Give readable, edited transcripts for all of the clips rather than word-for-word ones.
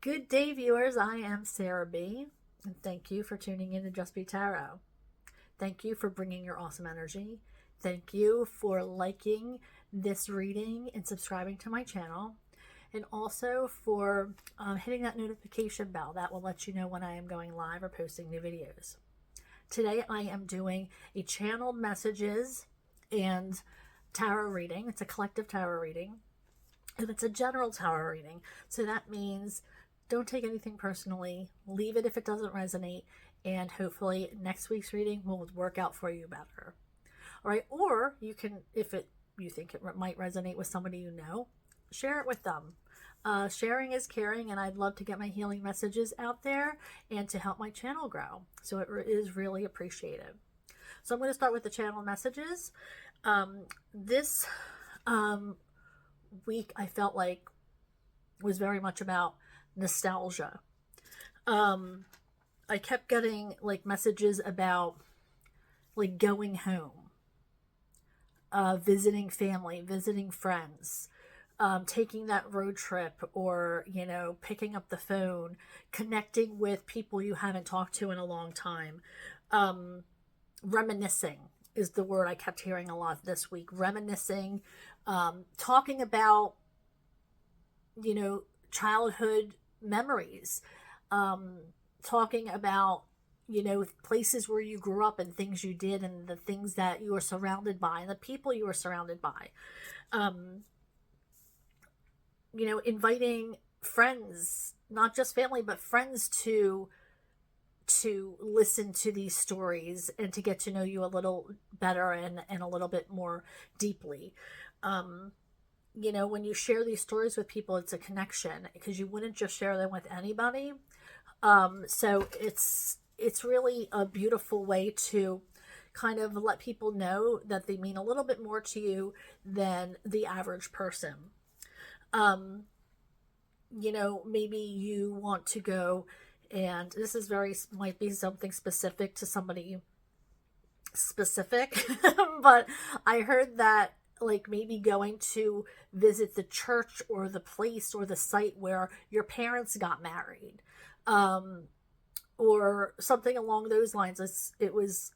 Good day, viewers. I am Sarah B, and thank you for tuning in to Just Be Tarot. Thank you for bringing your awesome energy. Thank you for liking this reading and subscribing to my channel, and also for hitting that notification bell. That will let you know when I am going live or posting new videos. Today I am doing a channeled messages and tarot reading. It's a collective tarot reading, and it's a general tarot reading. So that means don't take anything personally. Leave it if it doesn't resonate, and hopefully next week's reading will work out for you better. All right, or you can, if you think it might resonate with somebody you know, share it with them. Sharing is caring, and I'd love to get my healing messages out there and to help my channel grow. So it is really appreciated. So I'm going to start with the channel messages. This week I felt like was very much about nostalgia. I kept getting like messages about like going home, visiting family, visiting friends, taking that road trip, or picking up the phone, connecting with people you haven't talked to in a long time. Reminiscing is the word I kept hearing a lot this week. Reminiscing, talking about childhood memories, talking about places where you grew up and things you did and the things that you were surrounded by and the people you were surrounded by. Inviting friends, not just family, but friends to listen to these stories and to get to know you a little better and a little bit more deeply. When you share these stories with people, it's a connection, because you wouldn't just share them with anybody. So it's really a beautiful way to kind of let people know that they mean a little bit more to you than the average person. Maybe you want to go, and this is might be something specific to somebody specific, but I heard that like maybe going to visit the church or the place or the site where your parents got married, or something along those lines. It was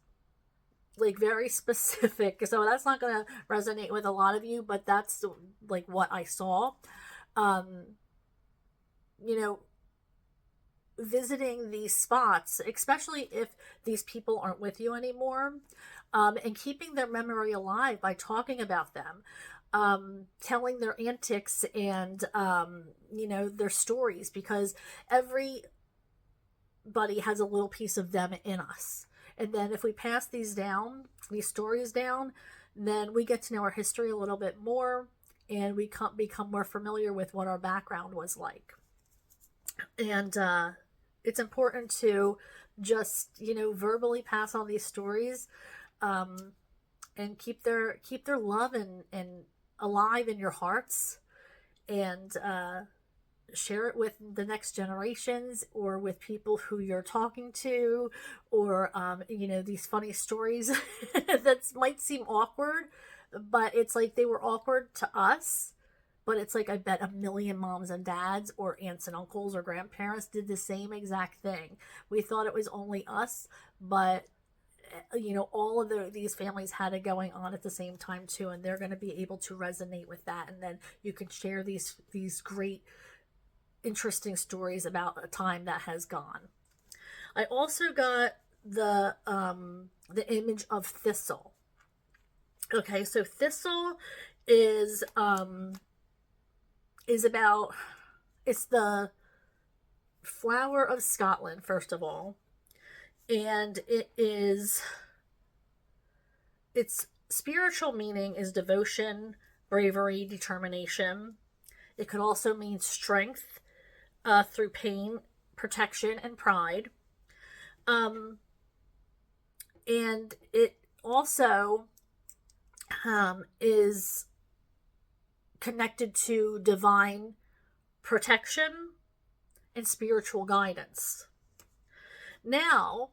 like very specific, so that's not going to resonate with a lot of you, but that's like what I saw. Visiting these spots, especially if these people aren't with you anymore, and keeping their memory alive by talking about them, telling their antics and their stories, because everybody has a little piece of them in us. And then if we pass these stories down, then we get to know our history a little bit more, and we become more familiar with what our background was like. And it's important to just verbally pass on these stories, and keep their love and alive in your hearts, and share it with the next generations, or with people who you're talking to, or these funny stories that might seem awkward, but it's like they were awkward to us. But it's like, I bet a million moms and dads or aunts and uncles or grandparents did the same exact thing. We thought it was only us, but all of these families had it going on at the same time too, and they're going to be able to resonate with that. And then you can share these great, interesting stories about a time that has gone. I also got the image of thistle. Okay, so thistle is about, it's the flower of Scotland, first of all, and its spiritual meaning is devotion, bravery, determination. It could also mean strength through pain, protection, and pride. And it also is connected to divine protection and spiritual guidance. Now,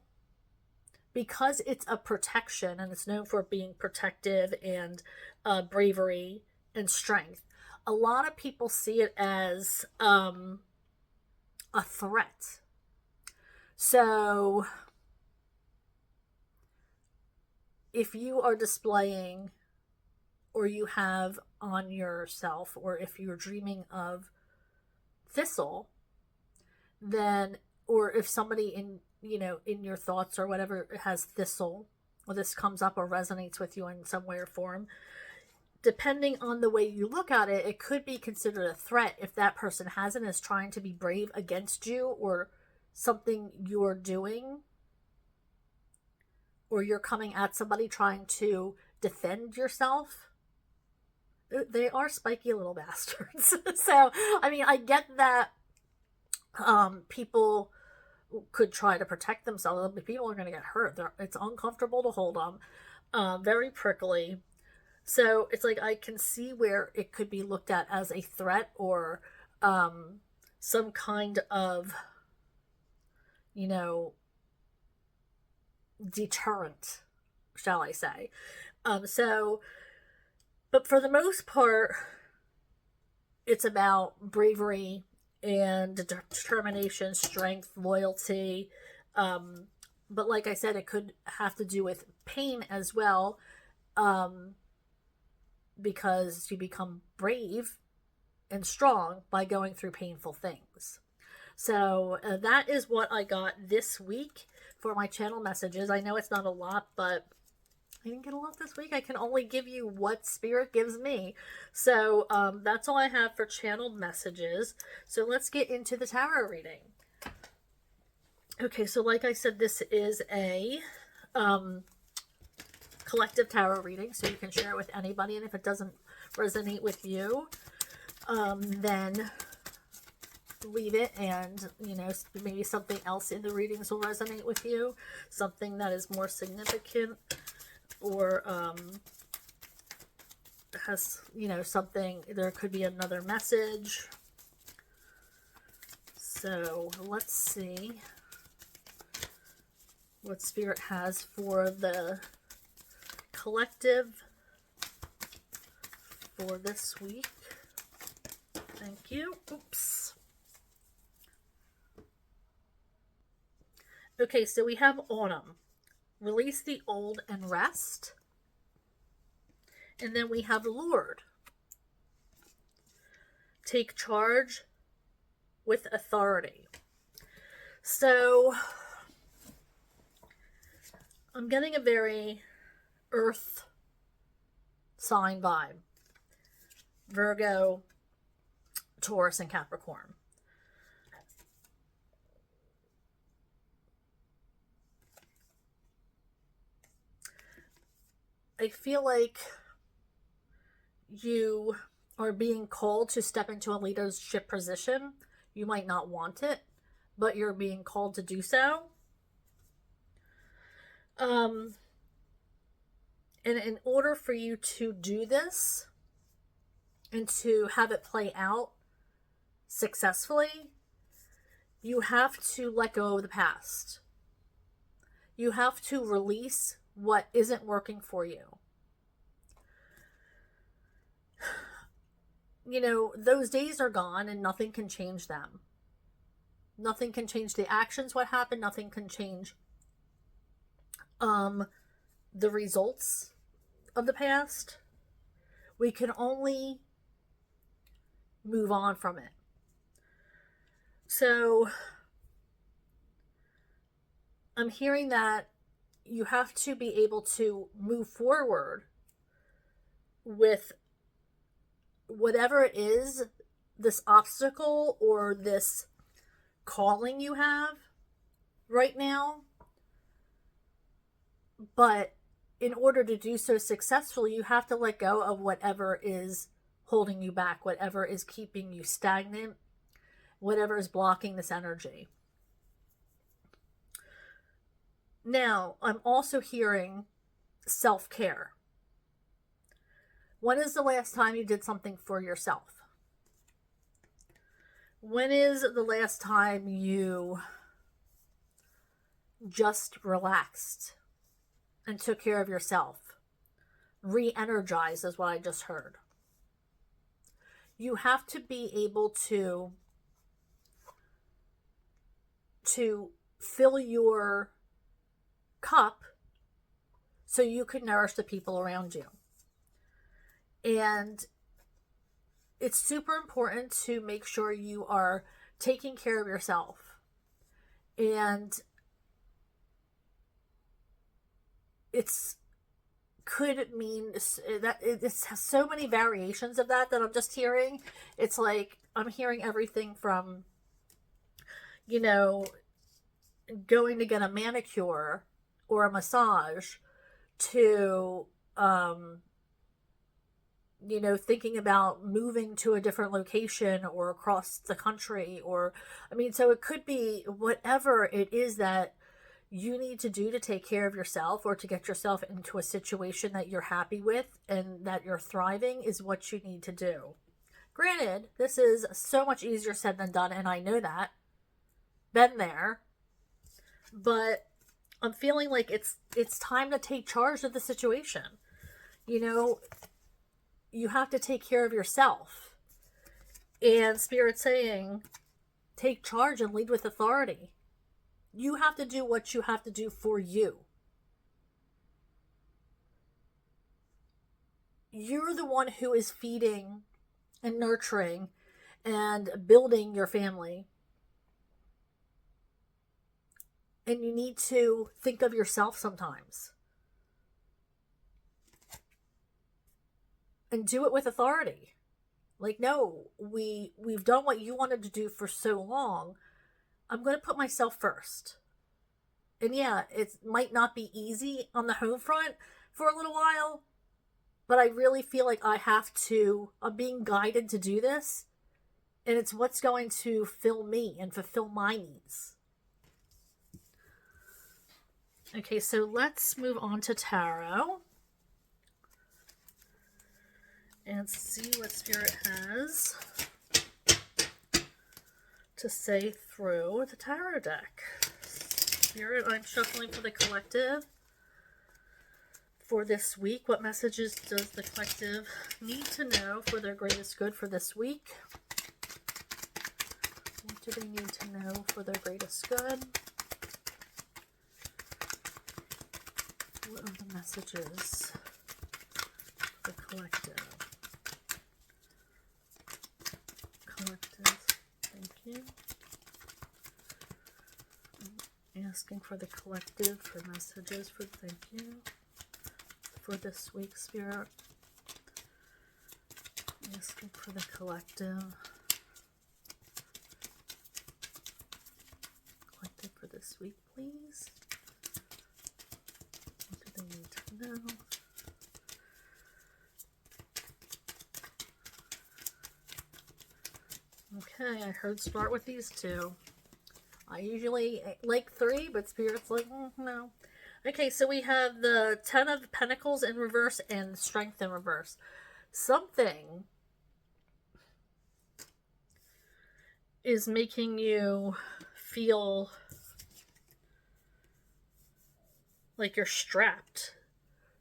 because it's a protection and it's known for being protective and bravery and strength, a lot of people see it as a threat. So if you are displaying, or you have on yourself, or if you're dreaming of thistle, then, or if somebody in, in your thoughts or whatever has thistle, or this comes up or resonates with you in some way or form, depending on the way you look at it, it could be considered a threat if that person has it and is trying to be brave against you, or something you're doing, or you're coming at somebody trying to defend yourself. They are spiky little bastards. So, I mean, I get that people could try to protect themselves, but people are going to get hurt. It's uncomfortable to hold them, very prickly. So it's like I can see where it could be looked at as a threat, or some kind of, deterrent, shall I say. But for the most part, it's about bravery and determination, strength, loyalty. But like I said, it could have to do with pain as well, because you become brave and strong by going through painful things. So that is what I got this week for my channel messages. I know it's not a lot, but I didn't get a lot this week. I can only give you what Spirit gives me. So that's all I have for channeled messages. So let's get into the tarot reading. Okay, so like I said, this is a collective tarot reading, so you can share it with anybody. And if it doesn't resonate with you, then leave it, and maybe something else in the readings will resonate with you, something that is more significant, or has something, there could be another message. So let's see what Spirit has for the collective for this week. Thank you. Oops. Okay, so we have Autumn. Release the old and rest. And then we have Lord. Take charge with authority. So I'm getting a very earth sign vibe. Virgo, Taurus, and Capricorn. I feel like you are being called to step into a leadership position. You might not want it, but you're being called to do so. And in order for you to do this and to have it play out successfully, you have to let go of the past. You have to release what isn't working for you. Those days are gone, and nothing can change them. Nothing can change the actions, what happened. Nothing can change the results of the past. We can only move on from it. So I'm hearing that you have to be able to move forward with whatever it is, this obstacle or this calling you have right now. But in order to do so successfully, you have to let go of whatever is holding you back, whatever is keeping you stagnant, whatever is blocking this energy. Now, I'm also hearing self-care. When is the last time you did something for yourself? When is the last time you just relaxed and took care of yourself? Re-energized is what I just heard. You have to be able to to fill your cup so you can nourish the people around you. And it's super important to make sure you are taking care of yourself. And it's could mean that it has so many variations of that I'm just hearing. It's like I'm hearing everything from, you know, going to get a manicure or a massage to, you know, thinking about moving to a different location or across the country, or, I mean, so it could be whatever it is that you need to do to take care of yourself or to get yourself into a situation that you're happy with and that you're thriving is what you need to do. Granted, this is so much easier said than done, and I know that. Been there. But I'm feeling like it's time to take charge of the situation. You know, you have to take care of yourself. And Spirit's saying, take charge and lead with authority. You have to do what you have to do for you. You're the one who is feeding and nurturing and building your family. And you need to think of yourself sometimes. And do it with authority. Like, no, we've done what you wanted to do for so long. I'm going to put myself first. And yeah, it might not be easy on the home front for a little while, but I really feel like I'm being guided to do this, and it's what's going to fill me and fulfill my needs. Okay, so let's move on to tarot and see what Spirit has to say through the tarot deck. Spirit, I'm shuffling for the collective for this week. What messages does the collective need to know for their greatest good for this week? What do they need to know for their greatest good? What are the messages for the collective? Collective, thank you. Asking for the collective for messages for thank you for this week, Spirit. Asking for the collective. Collective for this week, please. What do they need to know? Okay, I heard start with these two. I usually like 3, but Spirit's like, no. Okay, so we have the 10 of Pentacles in reverse and Strength in reverse. Something is making you feel like you're strapped.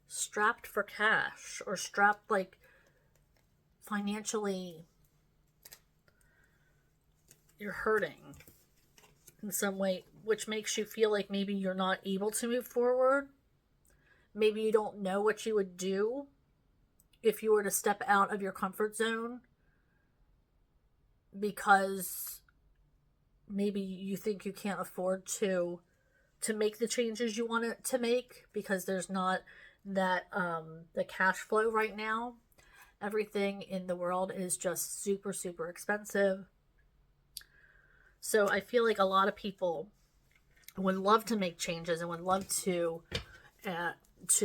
Strapped for cash, or strapped like financially. You're hurting in some way, which makes you feel like maybe you're not able to move forward. Maybe you don't know what you would do if you were to step out of your comfort zone, because maybe you think you can't afford to make the changes you want it to make, because there's not that the cash flow right now. Everything in the world is just super, super expensive. So I feel like a lot of people would love to make changes and would love to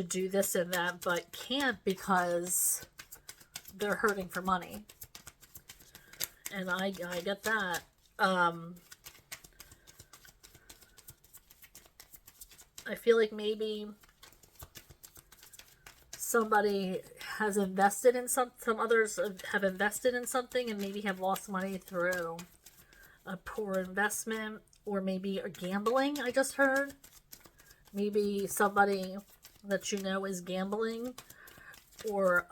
do this and that, but can't because they're hurting for money. And I get that. I feel like maybe somebody has invested in some others have invested in something and maybe have lost money through a poor investment, or maybe a gambling. I just heard maybe somebody that you know is gambling, or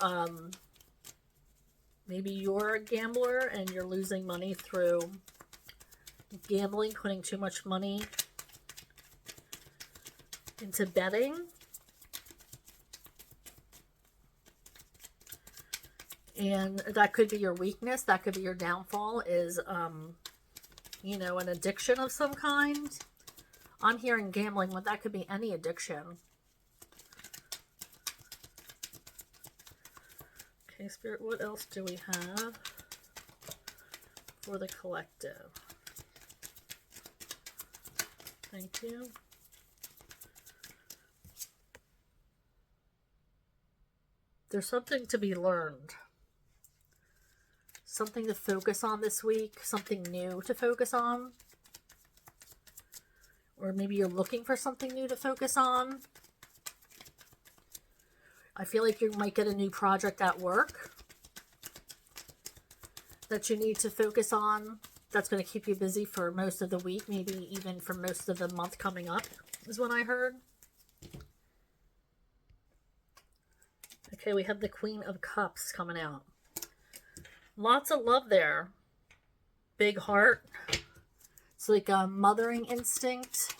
maybe you're a gambler and you're losing money through gambling, putting too much money into betting. And that could be your weakness. That could be your downfall, is, you know, an addiction of some kind. I'm hearing gambling, but that could be any addiction. Okay, Spirit, what else do we have for the collective? Thank you. There's something to be learned. Something to focus on this week. Something new to focus on. Or maybe you're looking for something new to focus on. I feel like you might get a new project at work that you need to focus on. That's going to keep you busy for most of the week, maybe even for most of the month coming up, is what I heard. Okay, we have the Queen of Cups coming out. Lots of love there. Big heart. It's like a mothering instinct.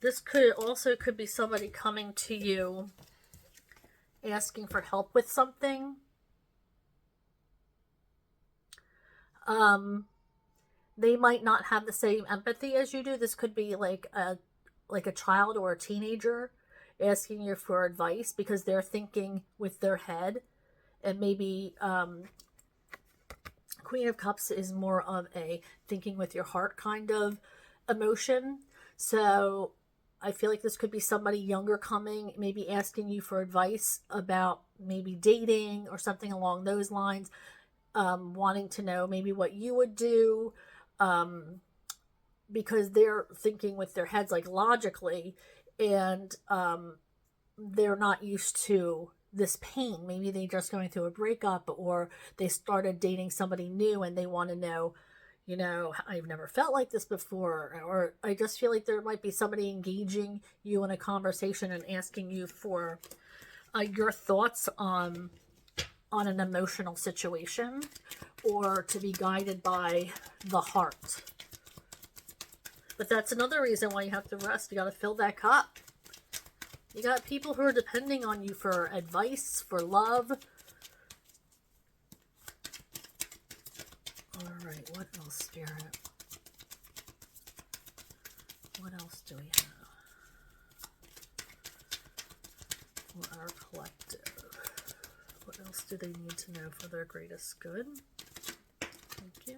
This could be somebody coming to you asking for help with something. They might not have the same empathy as you do. This could be like a child or a teenager asking you for advice because they're thinking with their head. And maybe Queen of Cups is more of a thinking with your heart kind of emotion. So I feel like this could be somebody younger coming, maybe asking you for advice about maybe dating or something along those lines, wanting to know maybe what you would do, because they're thinking with their heads, like logically, and they're not used to this pain. Maybe they're just going through a breakup, or they started dating somebody new and they want to know, you know, I've never felt like this before. Or I just feel like there might be somebody engaging you in a conversation and asking you for your thoughts on an emotional situation, or to be guided by the heart. But that's another reason why you have to rest. You got to fill that cup. You got people who are depending on you for advice, for love. Alright, what else, Spirit? What else do we have for our collective? What else do they need to know for their greatest good? Thank you.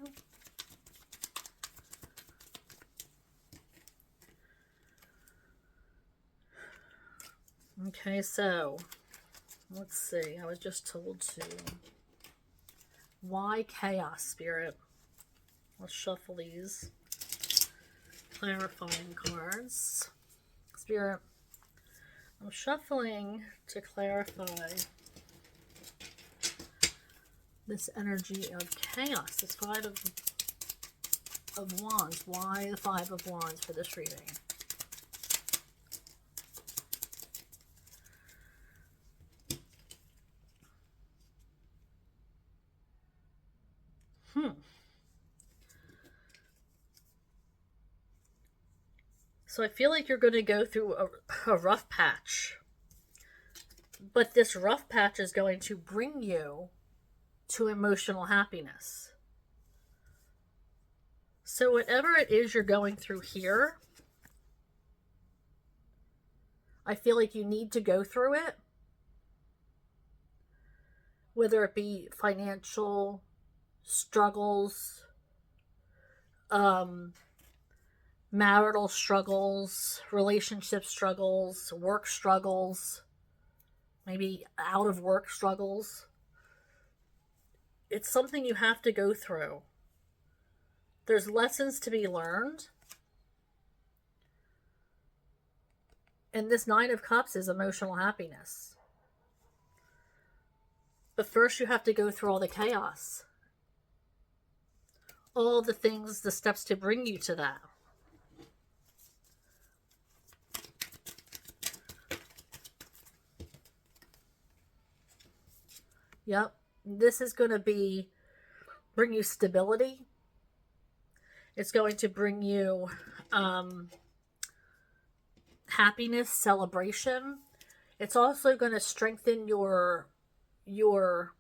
Okay, so let's see. I was just told to. Why chaos, Spirit? Let's shuffle these clarifying cards. Spirit, I'm shuffling to clarify this energy of chaos, this Five of Wands. Why the Five of Wands for this reading? So I feel like you're going to go through a rough patch. But this rough patch is going to bring you to emotional happiness. So whatever it is you're going through here, I feel like you need to go through it. Whether it be financial struggles, marital struggles, relationship struggles, work struggles, maybe out of work struggles. It's something you have to go through. There's lessons to be learned. And this Nine of Cups is emotional happiness. But first you have to go through all the chaos. All the things, the steps to bring you to that. Yep. This is going to bring you stability. It's going to bring you happiness, celebration. It's also going to strengthen your root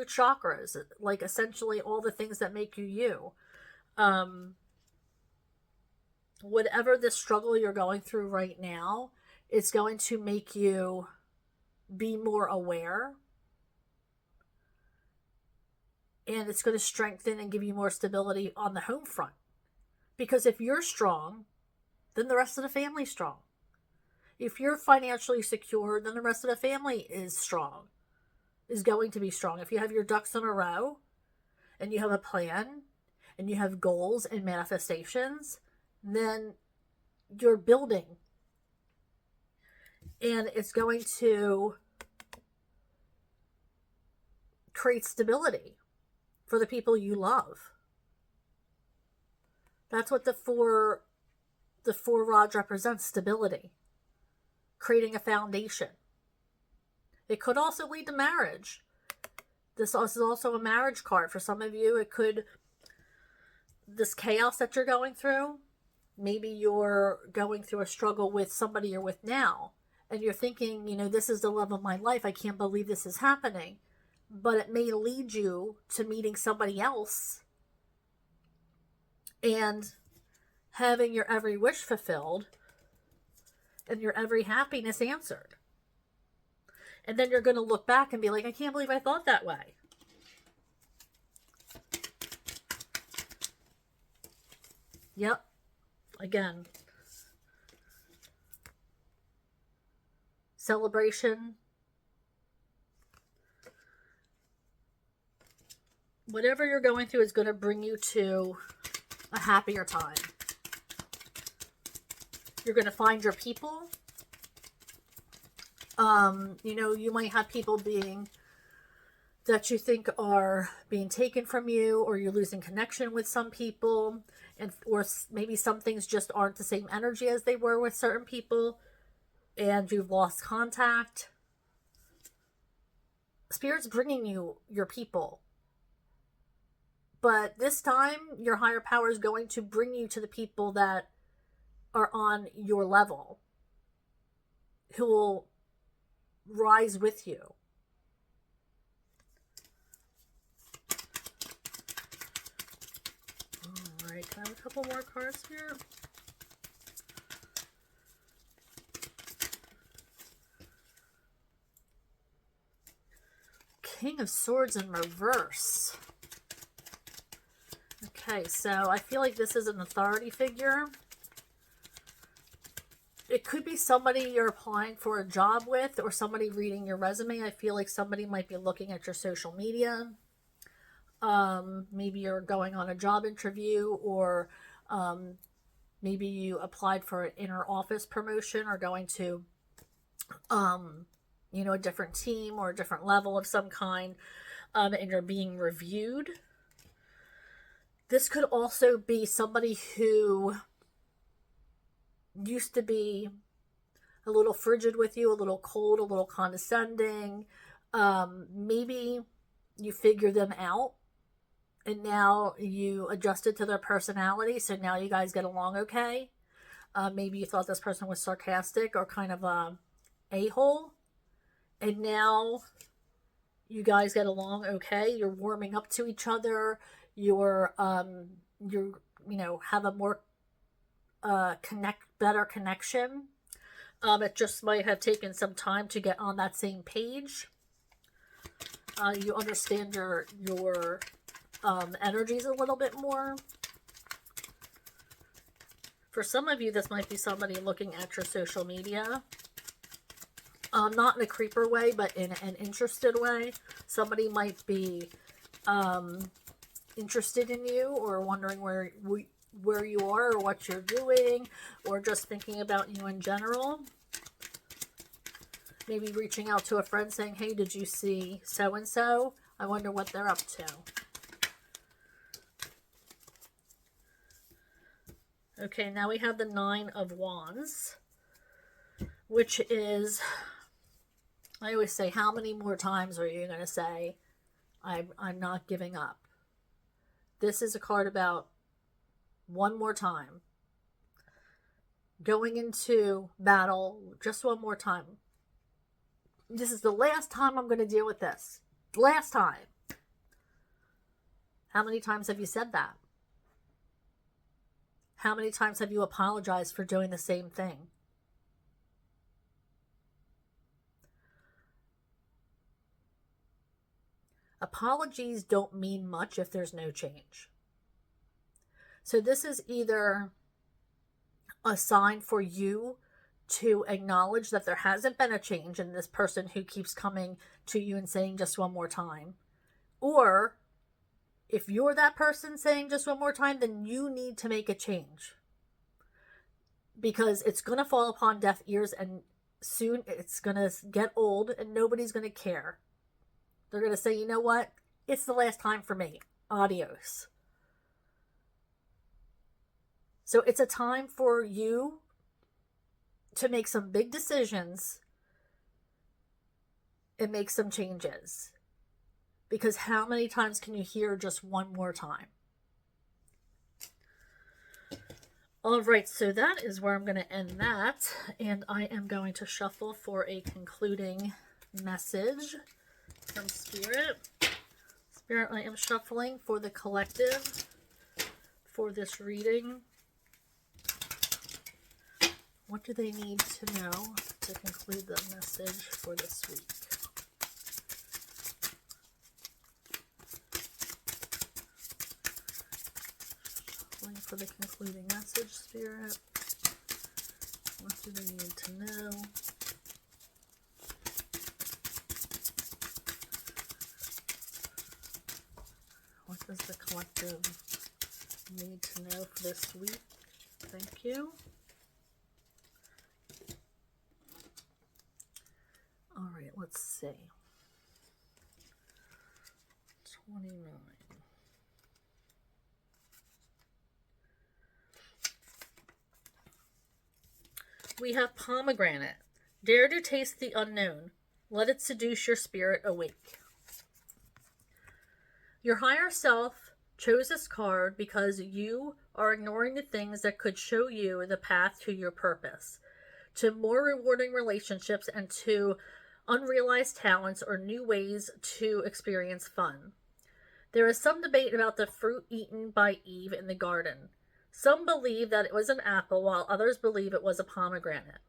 chakras, like essentially all the things that make you you. Um, Whatever the struggle you're going through right now, it's going to make you be more aware, and it's going to strengthen and give you more stability on the home front. Because if you're strong, then the rest of the family's strong. If you're financially secure, then the rest of the family is strong, is going to be strong. If you have your ducks in a row and you have a plan and you have goals and manifestations, then you're building. And it's going to create stability for the people you love. That's what the four rods represents: stability, creating a foundation. It could also lead to marriage. This is also a marriage card. For some of you, it could, this chaos that you're going through, maybe you're going through a struggle with somebody you're with now, and you're thinking, this is the love of my life. I can't believe this is happening. But it may lead you to meeting somebody else and having your every wish fulfilled and your every happiness answered. And then you're going to look back and be like, I can't believe I thought that way. Yep. Again. Celebration. Whatever you're going through is going to bring you to a happier time. You're going to find your people. You might have people that you think are being taken from you, or you're losing connection with some people, or maybe some things just aren't the same energy as they were with certain people, and you've lost contact. Spirit's bringing you your people. But this time, your higher power is going to bring you to the people that are on your level, who will rise with you. All right, can I have a couple more cards here? King of Swords in reverse. Okay, so I feel like this is an authority figure. It could be somebody you're applying for a job with, or somebody reading your resume. I feel like somebody might be looking at your social media. Maybe you're going on a job interview, or maybe you applied for an inner office promotion, or going to a different team or a different level of some kind, and you're being reviewed. This could also be somebody who used to be a little frigid with you, a little cold, a little condescending. Maybe you figure them out and now you adjusted to their personality, so now you guys get along okay. Maybe you thought this person was sarcastic or kind of a-hole, and now you guys get along okay. You're warming up to each other. You're have a more better connection. It just might have taken some time to get on that same page. You understand your energies a little bit more. For some of you, this might be somebody looking at your social media. Not in a creeper way, but in an interested way. Somebody might be interested in you, or wondering where you are, or what you're doing, or just thinking about you in general. Maybe reaching out to a friend saying, hey, did you see so-and-so? I wonder what they're up to. Okay, now we have the Nine of Wands, which is I always say, how many more times are you going to say, I'm not giving up? This is a card about one more time. Going into battle just one more time. This is the last time I'm going to deal with this. Last time. How many times have you said that? How many times have you apologized for doing the same thing? Apologies don't mean much if there's no change. So this is either a sign for you to acknowledge that there hasn't been a change in this person who keeps coming to you and saying just one more time. Or if you're that person saying just one more time, then you need to make a change. Because it's going to fall upon deaf ears, and soon it's going to get old and nobody's going to care. They're going to say, you know what? It's the last time for me. Adios. So it's a time for you to make some big decisions and make some changes. Because how many times can you hear just one more time? All right, so that is where I'm going to end that. And I am going to shuffle for a concluding message from Spirit. Spirit, I am shuffling for the collective for this reading. What do they need to know to conclude the message for this week? Shuffling for the concluding message, Spirit. What do they need to know? What does the collective need to know for this week? Thank you. All right, let's see. 29. We have pomegranate. Dare to taste the unknown. Let it seduce your spirit awake. Your higher self chose this card because you are ignoring the things that could show you the path to your purpose, to more rewarding relationships, and to unrealized talents or new ways to experience fun. There is some debate about the fruit eaten by Eve in the garden. Some believe that it was an apple, while others believe it was a pomegranate.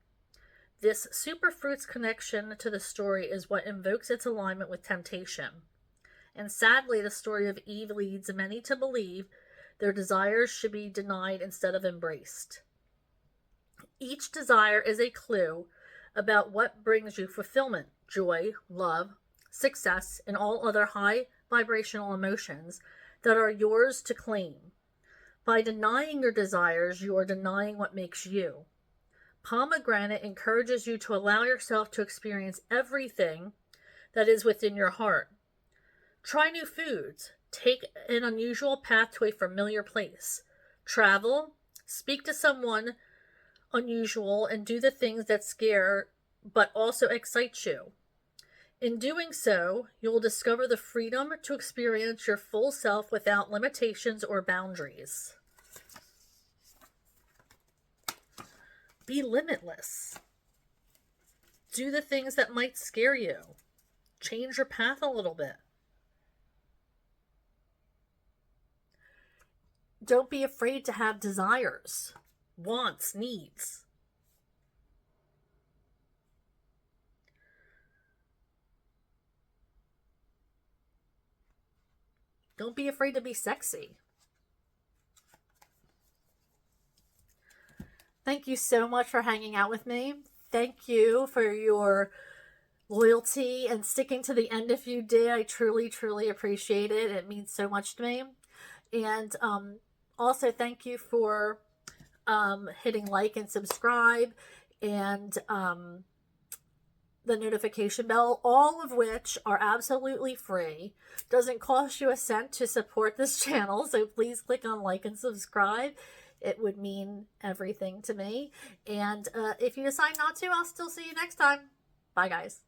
This superfruit's connection to the story is what invokes its alignment with temptation. And sadly, the story of Eve leads many to believe their desires should be denied instead of embraced. Each desire is a clue about what brings you fulfillment, joy, love, success, and all other high vibrational emotions that are yours to claim. By denying your desires, you are denying what makes you. Pomegranate encourages you to allow yourself to experience everything that is within your heart. Try new foods. Take an unusual path to a familiar place. Travel. Speak to someone unusual and do the things that scare but also excite you. In doing so, you will discover the freedom to experience your full self without limitations or boundaries. Be limitless. Do the things that might scare you. Change your path a little bit. Don't be afraid to have desires, wants, needs. Don't be afraid to be sexy. Thank you so much for hanging out with me. Thank you for your loyalty and sticking to the end if you did. I truly, truly appreciate it. It means so much to me. And also thank you for hitting like and subscribe and the notification bell, all of which are absolutely free. Doesn't cost you a cent to support this channel, so please click on like and subscribe. It would mean everything to me. And if you decide not to, I'll still see you next time. Bye, guys.